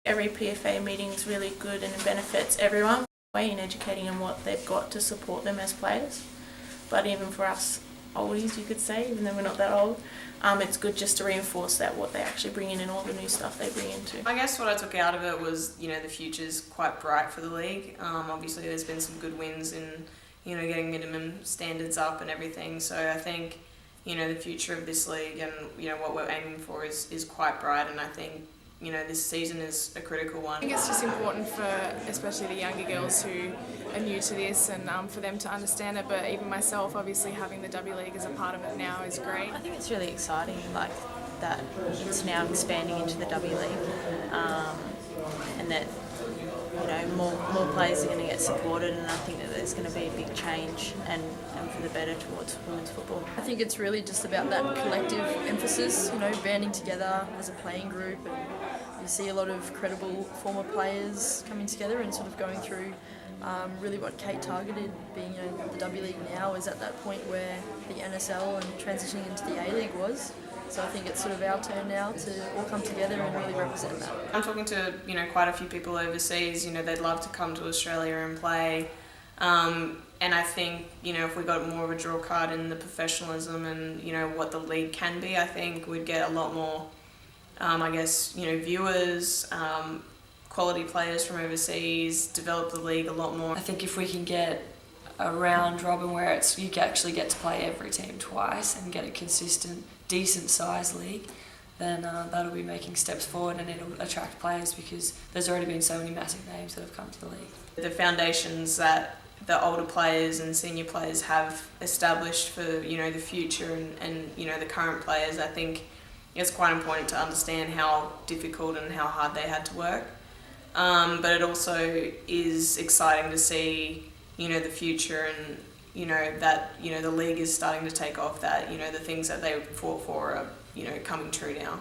Every PFA meeting is really good and it benefits everyone in educating them what they've got to support them as players. But even for us oldies, you could say, even though we're not that old, it's good just to reinforce that what they actually bring in and all the new stuff they bring into. I guess what I took out of it was, the future's quite bright for the league. Obviously there's been some good wins in, getting minimum standards up and everything. So I think, the future of this league and, what we're aiming for is quite bright, and I think, this season is a critical one. I think it's just important for especially the younger girls who are new to this and for them to understand it, but even myself, obviously having the W League as a part of it now is great. I think it's really exciting, like that it's now expanding into the W League, and that more players are going to get supported, and I think that there's going to be a big change and for the better towards women's football. I think it's really just about that collective emphasis, banding together as a playing group, and you see a lot of credible former players coming together and sort of going through really what Kate targeted, being the W League now is at that point where the NSL and transitioning into the A-League was. So I think it's sort of our turn now to all come together and really represent that. I'm talking to quite a few people overseas. They'd love to come to Australia and play, and I think if we got more of a draw card in the professionalism and what the league can be, I think we'd get a lot more viewers, quality players from overseas, develop the league a lot more. I think if we can get a round robin where you actually get to play every team twice and get a consistent, decent sized league, then that'll be making steps forward, and it'll attract players because there's already been so many massive names that have come to the league. The foundations that the older players and senior players have established for the future and the current players, I think it's quite important to understand how difficult and how hard they had to work. But it also is exciting to see the future and that the league is starting to take off, that the things that they fought for are coming true now.